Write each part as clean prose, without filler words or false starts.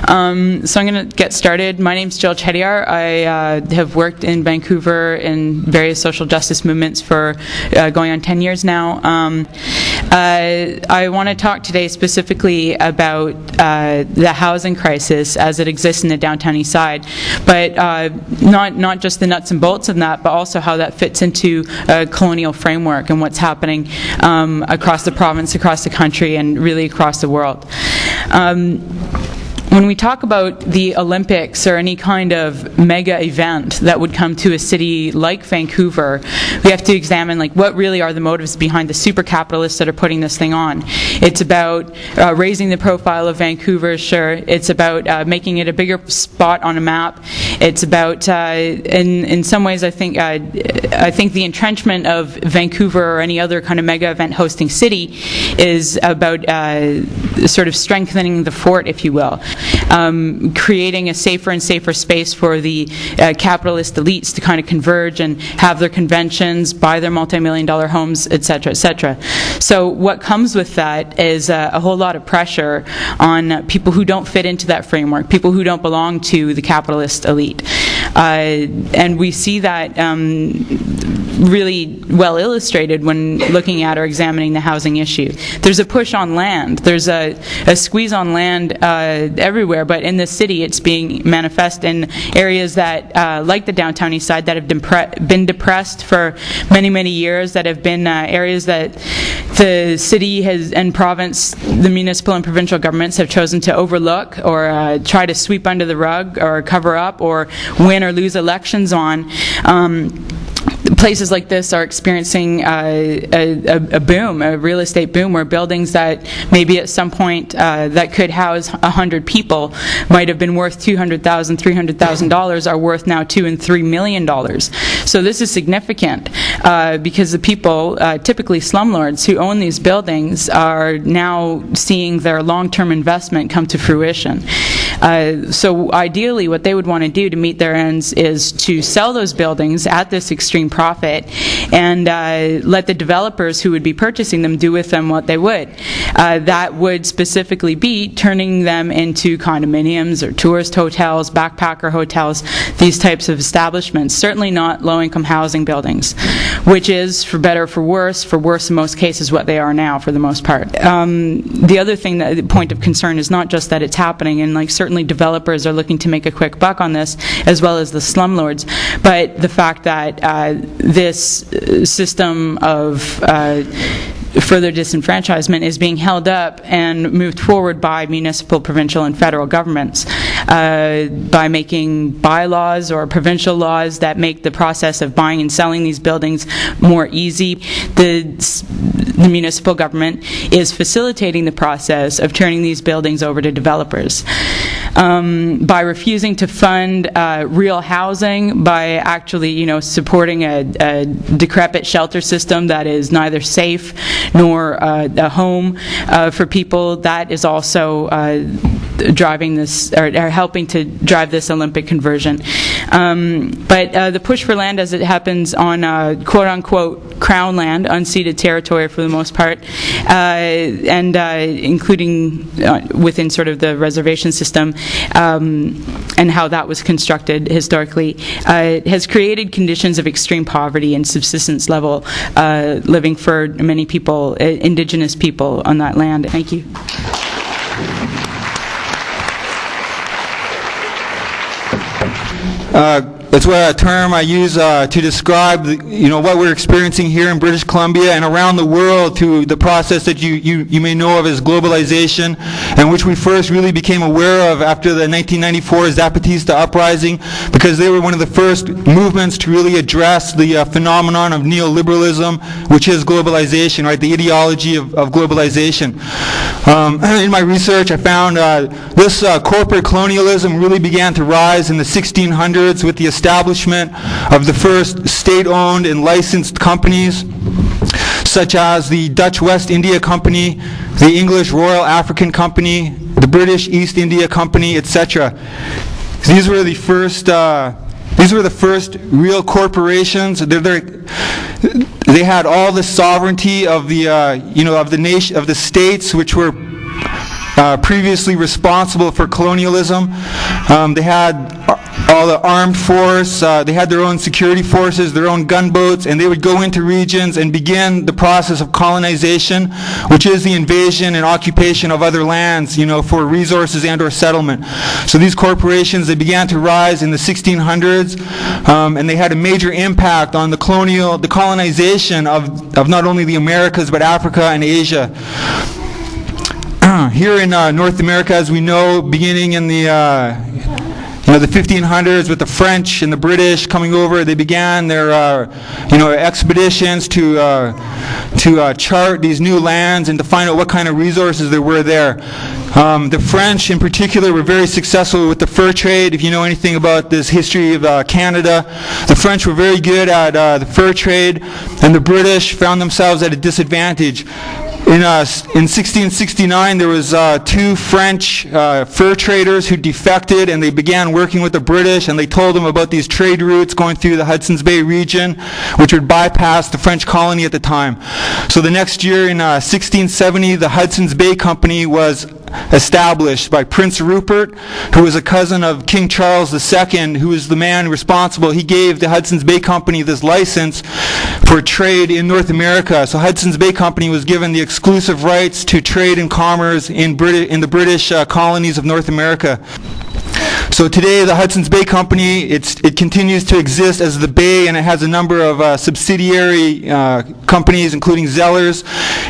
So I'm going to get started. My name's Jill Chettiar. I have worked in Vancouver in various social justice movements for going on 10 years now. I want to talk today specifically about the housing crisis as it exists in the downtown east side, but not just the nuts and bolts of that, but also how that fits into a colonial framework and what's happening across the province, across the country, and really across the world. When we talk about the Olympics or any kind of mega event that would come to a city like Vancouver, we have to examine what really are the motives behind the super capitalists that are putting this thing on. It's about raising the profile of Vancouver, sure. It's about making it a bigger spot on a map. It's about, in some ways, I think the entrenchment of Vancouver or any other kind of mega event hosting city is about sort of strengthening the fort, if you will. Creating a safer and safer space for the capitalist elites to kind of converge and have their conventions, buy their multi-million-dollar homes, etc., etc. So what comes with that is a whole lot of pressure on people who don't fit into that framework, people who don't belong to the capitalist elite. And we see that really well illustrated when looking at or examining the housing issue. There's a push on land. There's a squeeze on land everywhere, but in the city it's being manifest in areas that, like the downtown east side, that have been depressed for many, many years, that have been areas that the city has and province, the municipal and provincial governments have chosen to overlook or try to sweep under the rug or cover up or win or lose elections on. Places like this are experiencing a boom, a real estate boom, where buildings that maybe at some point that could house 100 people might have been worth $200,000, $300,000 are worth now $2 and $3 million. So this is significant because the people, typically slumlords who own these buildings, are now seeing their long-term investment come to fruition. So ideally what they would want to do to meet their ends is to sell those buildings at this extreme profit and let the developers who would be purchasing them do with them what they would. That would specifically be turning them into condominiums or tourist hotels, backpacker hotels, these types of establishments. Certainly not low-income housing buildings, which is, for better or for worse in most cases, what they are now for the most part. The other thing, the point of concern is not just that it's happening, and certainly developers are looking to make a quick buck on this, as well as the slumlords, but the fact that this system of further disenfranchisement is being held up and moved forward by municipal, provincial, and federal governments by making bylaws or provincial laws that make the process of buying and selling these buildings more easy. The municipal government is facilitating the process of turning these buildings over to developers. By refusing to fund real housing, by actually, supporting a decrepit shelter system that is neither safe nor a home for people, that is also driving this, or helping to drive this Olympic conversion. But the push for land, as it happens on quote-unquote crown land, unceded territory for the most part, and including within sort of the reservation system, and how that was constructed historically, has created conditions of extreme poverty and subsistence level living for many people, Indigenous people on that land. Thank you. That's a term I use to describe what we're experiencing here in British Columbia and around the world through the process that you may know of as globalization, and which we first really became aware of after the 1994 Zapatista uprising, because they were one of the first movements to really address the phenomenon of neoliberalism, which is globalization, right? The ideology of globalization. In my research, I found this corporate colonialism really began to rise in the 1600s with the establishment of the first state-owned and licensed companies, such as the Dutch West India Company, the English Royal African Company, the British East India Company, etc. These were the first real corporations. They had all the sovereignty of the of the nation, of the states, which were previously responsible for colonialism. They had all the armed force, they had their own security forces, their own gunboats, and they would go into regions and begin the process of colonization, which is the invasion and occupation of other lands, for resources and or settlement. So these corporations, they began to rise in the 1600s, and they had a major impact on the colonization of not only the Americas, but Africa and Asia. Here in North America, as we know, beginning in the 1500s, with the French and the British coming over, they began their expeditions to chart these new lands and to find out what kind of resources there were there. The French, in particular, were very successful with the fur trade. If you know anything about this history of Canada, the French were very good at the fur trade, and the British found themselves at a disadvantage. In 1669, there was two French fur traders who defected, and they began working with the British, and they told them about these trade routes going through the Hudson's Bay region, which would bypass the French colony at the time. So the next year, in 1670, the Hudson's Bay Company was established by Prince Rupert, who was a cousin of King Charles II, who was the man responsible. He gave the Hudson's Bay Company this license for trade in North America. So Hudson's Bay Company was given the exclusive rights to trade and commerce in the British colonies of North America. So today, the Hudson's Bay Company, it continues to exist as the Bay, and it has a number of subsidiary companies, including Zellers.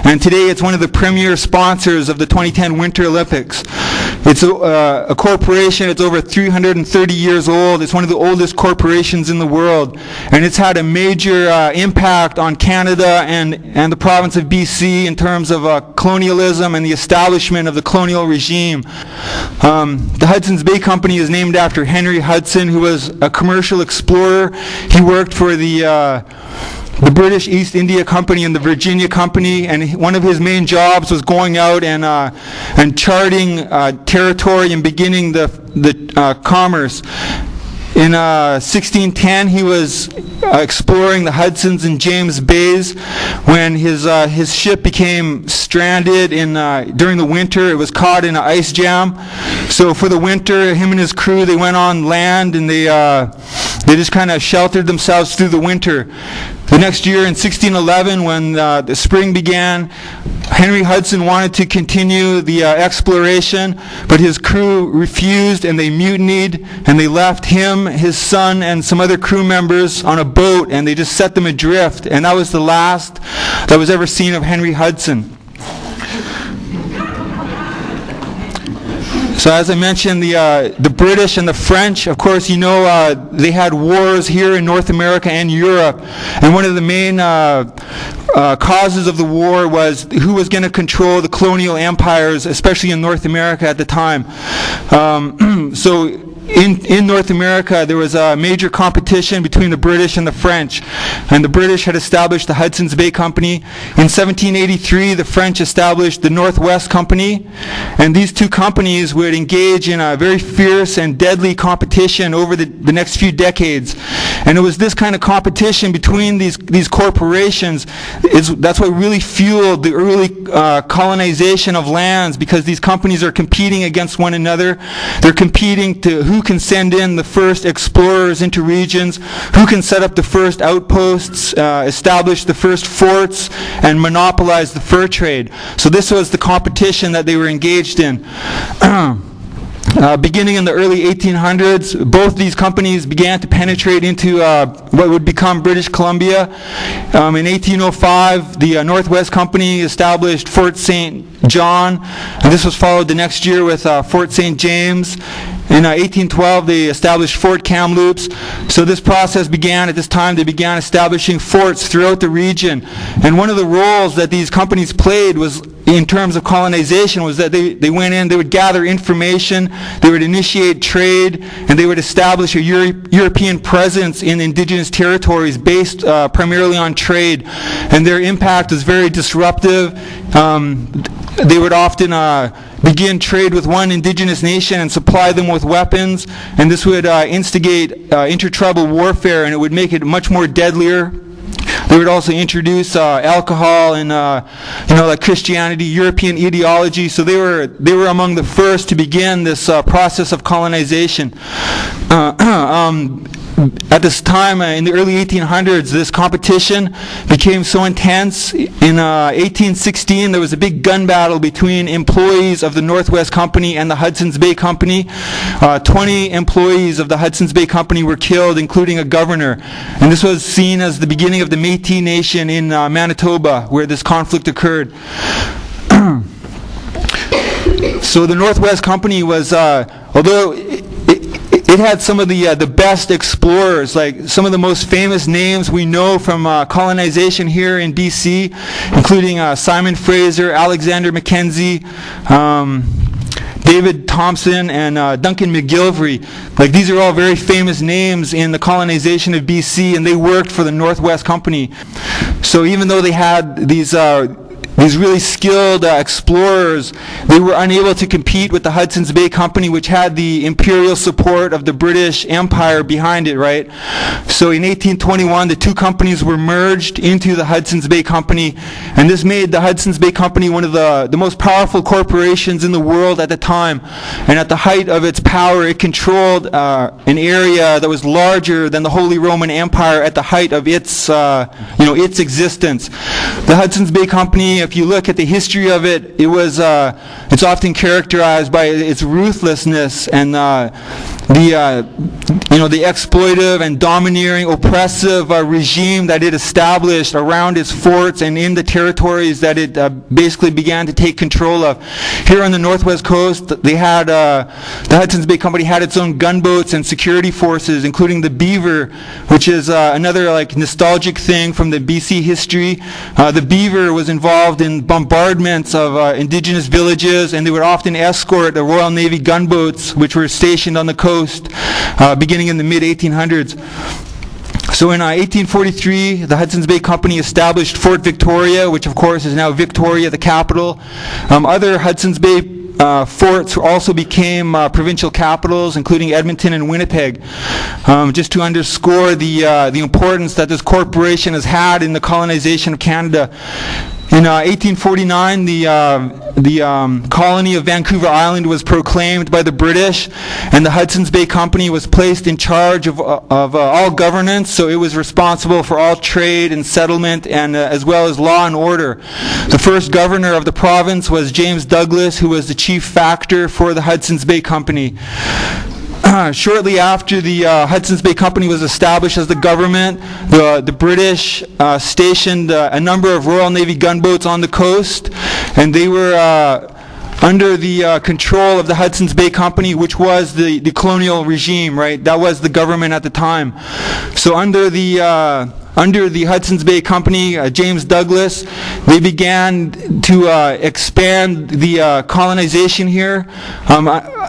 And today, it's one of the premier sponsors of the 2010 Winter Olympics. It's a corporation. It's over 330 years old. It's one of the oldest corporations in the world, and it's had a major impact on Canada and the province of BC in terms of colonialism and the establishment of the colonial regime. The Hudson's Bay Company is named after Henry Hudson, who was a commercial explorer. He worked for the British East India Company and the Virginia Company, and one of his main jobs was going out and charting territory and beginning the commerce. In 1610, he was exploring the Hudson's and James Bays when his ship became stranded during the winter. It was caught in an ice jam. So for the winter, him and his crew, they went on land, and they just kind of sheltered themselves through the winter. The next year, in 1611, when the spring began, Henry Hudson wanted to continue the exploration, but his crew refused, and they mutinied, and they left him, his son, and some other crew members on a boat, and they just set them adrift, and that was the last that was ever seen of Henry Hudson. So as I mentioned, the British and the French, of course, they had wars here in North America and Europe. And one of the main causes of the war was who was going to control the colonial empires, especially in North America at the time. So in North America, there was a major competition between the British and the French. And the British had established the Hudson's Bay Company. In 1783, the French established the Northwest Company. And these two companies would engage in a very fierce and deadly competition over the next few decades. And it was this kind of competition between these corporations, that's what really fueled the early colonization of lands, because these companies are competing against one another. They're competing to who can send in the first explorers into regions, who can set up the first outposts, establish the first forts, and monopolize the fur trade. So this was the competition that they were engaged in. Beginning in the early 1800s, both these companies began to penetrate into what would become British Columbia. In 1805, the Northwest Company established Fort St. John, and this was followed the next year with Fort St. James. In 1812, they established Fort Kamloops. So this process began. At this time, they began establishing forts throughout the region. And one of the roles that these companies played was, in terms of colonization, was that they went in, they would gather information, they would initiate trade, and they would establish a European presence in indigenous territories based primarily on trade. And their impact was very disruptive. They would often begin trade with one indigenous nation and supply them with weapons, and this would instigate intertribal warfare, and it would make it much more deadlier. They would also introduce alcohol and like Christianity, European ideology. So they were among the first to begin this process of colonization. At this time, in the early 1800s, this competition became so intense. In 1816, there was a big gun battle between employees of the Northwest Company and the Hudson's Bay Company. 20 employees of the Hudson's Bay Company were killed, including a governor. And this was seen as the beginning of the Métis Nation in Manitoba, where this conflict occurred. So the Northwest Company was, although it had some of the best explorers, like some of the most famous names we know from colonization here in BC, including Simon Fraser, Alexander Mackenzie, David Thompson, and Duncan McGillivray. Like, these are all very famous names in the colonization of BC, and they worked for the Northwest Company. So even though they had these really skilled explorers, they were unable to compete with the Hudson's Bay Company, which had the imperial support of the British Empire behind it, right? So in 1821, the two companies were merged into the Hudson's Bay Company, and this made the Hudson's Bay Company one of the most powerful corporations in the world at the time. And at the height of its power, it controlled an area that was larger than the Holy Roman Empire at the height of its existence. The Hudson's Bay Company, if you look at the history of it, it's often characterized by its ruthlessness and the exploitive and domineering, oppressive regime that it established around its forts and in the territories that it basically began to take control of. Here on the Northwest Coast, they had the Hudson's Bay Company had its own gunboats and security forces, including the Beaver, which is another like nostalgic thing from the BC history. The Beaver was involved in bombardments of indigenous villages, and they would often escort the Royal Navy gunboats, which were stationed on the coast beginning in the mid-1800s. So in 1843, the Hudson's Bay Company established Fort Victoria, which of course is now Victoria, the capital. Other Hudson's Bay forts also became provincial capitals, including Edmonton and Winnipeg, just to underscore the importance that this corporation has had in the colonization of Canada. In 1849, the colony of Vancouver Island was proclaimed by the British, and the Hudson's Bay Company was placed in charge of all governance, so it was responsible for all trade and settlement, and as well as law and order. The first governor of the province was James Douglas, who was the chief factor for the Hudson's Bay Company. Shortly after the Hudson's Bay Company was established as the government, the British stationed a number of Royal Navy gunboats on the coast, and they were under the control of the Hudson's Bay Company, which was the colonial regime, right? That was the government at the time. So under the Hudson's Bay Company, James Douglas, they began to expand the colonization here.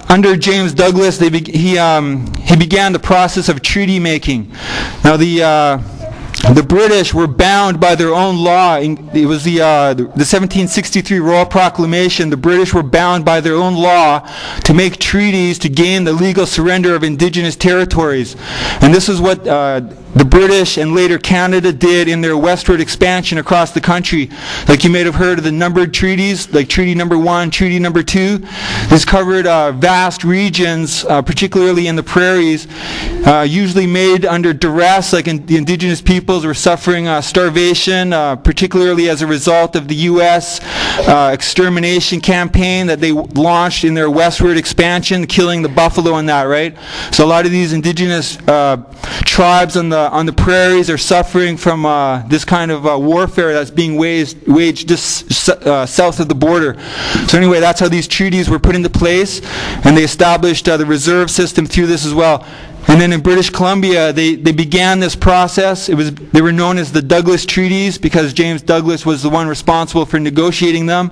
Under James Douglas, he began the process of treaty making. Now the British were bound by their own law. It was the 1763 Royal Proclamation. The British were bound by their own law to make treaties to gain the legal surrender of indigenous territories. And this is what the British and later Canada did in their westward expansion across the country. Like, you may have heard of the numbered treaties, like Treaty Number 1, Treaty Number 2. This covered vast regions, particularly in the prairies, usually made under duress, like the indigenous peoples were suffering starvation, particularly as a result of the U.S. Extermination campaign that they launched in their westward expansion, killing the buffalo and that, right? So a lot of these indigenous tribes on the prairies are suffering from this kind of warfare that's being waged just south of the border. So anyway, that's how these treaties were put into place, and they established the reserve system through this as well. And then in British Columbia, they began this process. They were known as the Douglas Treaties because James Douglas was the one responsible for negotiating them.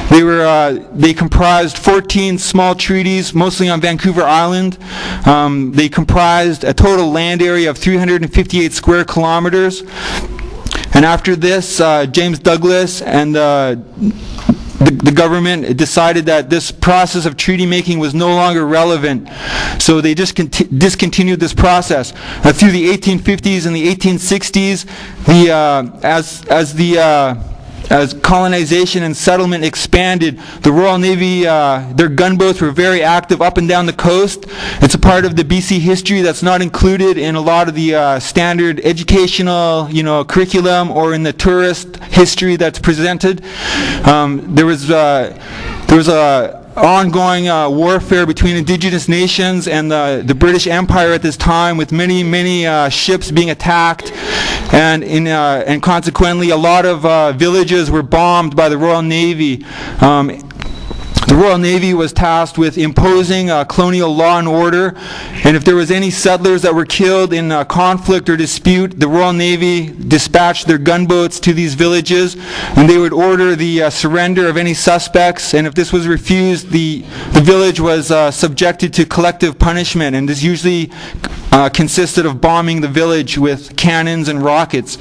They comprised 14 small treaties, mostly on Vancouver Island. They comprised a total land area of 358 square kilometers. And after this, James Douglas and the government decided that this process of treaty making was no longer relevant, so they just discontinued this process. Through the 1850s and the 1860s, as colonization and settlement expanded, the Royal Navy, their gunboats were very active up and down the coast. It's a part of the BC history that's not included in a lot of the standard educational, curriculum or in the tourist history that's presented. There was a ongoing warfare between indigenous nations and the British Empire at this time, with many ships being attacked, and consequently a lot of villages were bombed by the Royal Navy. The Royal Navy was tasked with imposing colonial law and order, and if there was any settlers that were killed in conflict or dispute, the Royal Navy dispatched their gunboats to these villages, and they would order the surrender of any suspects, and if this was refused, the village was subjected to collective punishment, and this usually consisted of bombing the village with cannons and rockets.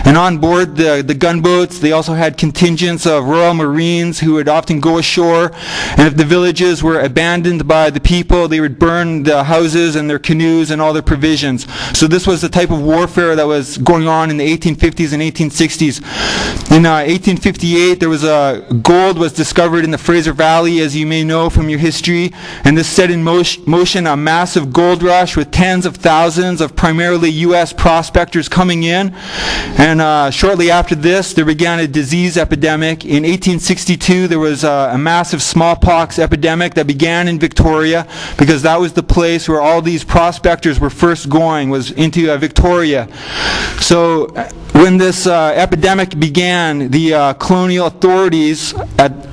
And on board the gunboats, they also had contingents of Royal Marines who would often go ashore, and if the villages were abandoned by the people, they would burn the houses and their canoes and all their provisions. So this was the type of warfare that was going on in the 1850s and 1860s. In 1858, there was gold was discovered in the Fraser Valley, as you may know from your history, and this set in motion a massive gold rush with tens of thousands of primarily U.S. prospectors coming in. And shortly after this, there began a disease epidemic. In 1862, there was a massive smallpox epidemic that began in Victoria, because that was the place where all these prospectors were first going, was into Victoria. So when this epidemic began, the colonial authorities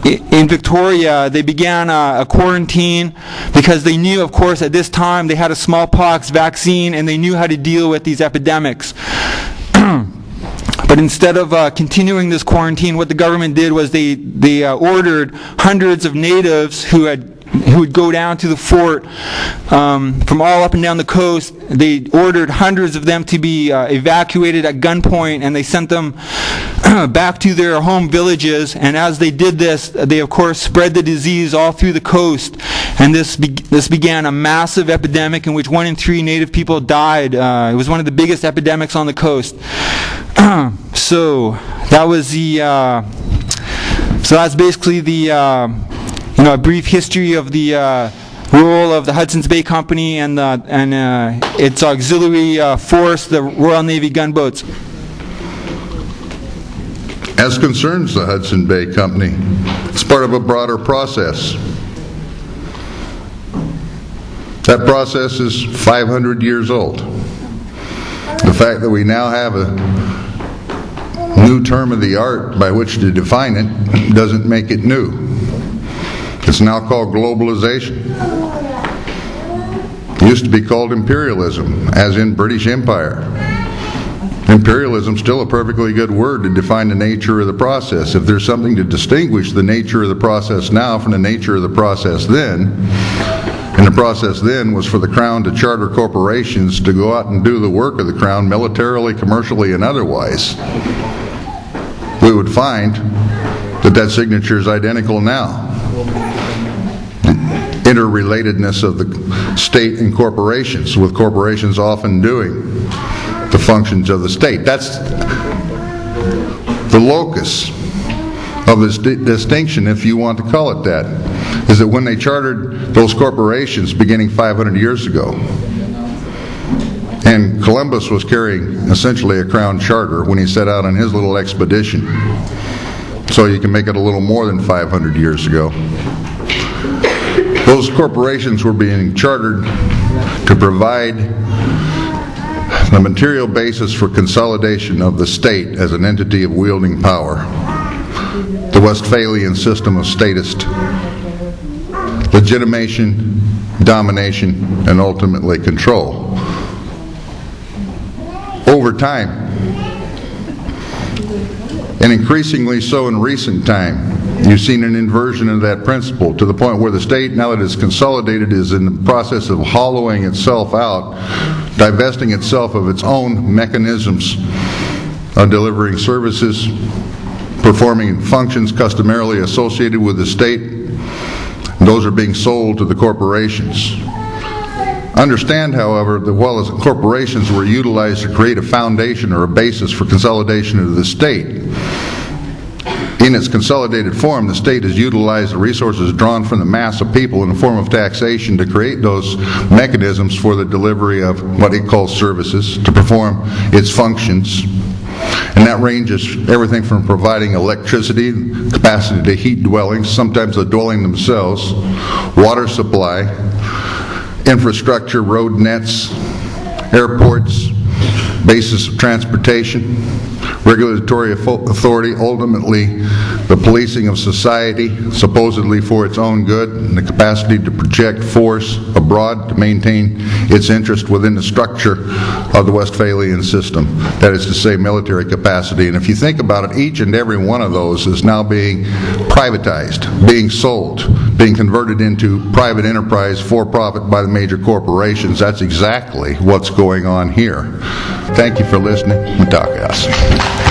in Victoria, they began a quarantine, because they knew, of course, at this time they had a smallpox vaccine and they knew how to deal with these epidemics. But instead of continuing this quarantine, what the government did was they ordered hundreds of natives who would go down to the fort from all up and down the coast. They ordered hundreds of them to be evacuated at gunpoint, and they sent them back to their home villages. And as they did this, they of course spread the disease all through the coast. And this began a massive epidemic in which 1 in 3 native people died. It was one of the biggest epidemics on the coast. So that was so that's basically the a brief history of the role of the Hudson's Bay Company and its auxiliary force, the Royal Navy gunboats. As concerns the Hudson Bay Company, it's part of a broader process. That process is 500 years old. The fact that we now have a new term of the art by which to define it doesn't make it new. It's now called globalization. It used to be called imperialism, as in British Empire. Imperialism is still a perfectly good word to define the nature of the process. If there's something to distinguish the nature of the process now from the nature of the process then, and the process then was for the Crown to charter corporations to go out and do the work of the Crown militarily, commercially, and otherwise, we would find that that signature is identical now. The interrelatedness of the state and corporations, with corporations often doing the functions of the state. That's the locus of this distinction, if you want to call it that, is that when they chartered those corporations beginning 500 years ago, and Columbus was carrying essentially a crown charter when he set out on his little expedition, so you can make it a little more than 500 years ago. Those corporations were being chartered to provide the material basis for consolidation of the state as an entity of wielding power. The Westphalian system of statist legitimation, domination, and ultimately control. Over time, and increasingly so in recent time, you've seen an inversion of that principle to the point where the state, now that it's consolidated, is in the process of hollowing itself out, divesting itself of its own mechanisms of delivering services, performing functions customarily associated with the state. Those are being sold to the corporations. Understand, however, that while the corporations were utilized to create a foundation or a basis for consolidation of the state, in its consolidated form, the state has utilized the resources drawn from the mass of people in the form of taxation to create those mechanisms for the delivery of what it calls services, to perform its functions. And that ranges everything from providing electricity, capacity to heat dwellings, sometimes the dwelling themselves, water supply, infrastructure, road nets, airports, basis of transportation, regulatory authority, ultimately the policing of society, supposedly for its own good, and the capacity to project force abroad to maintain its interest within the structure of the Westphalian system. That is to say, military capacity. And if you think about it, each and every one of those is now being privatized, being sold, being converted into private enterprise for profit by the major corporations. That's exactly what's going on here. Thank you for listening. Matakas.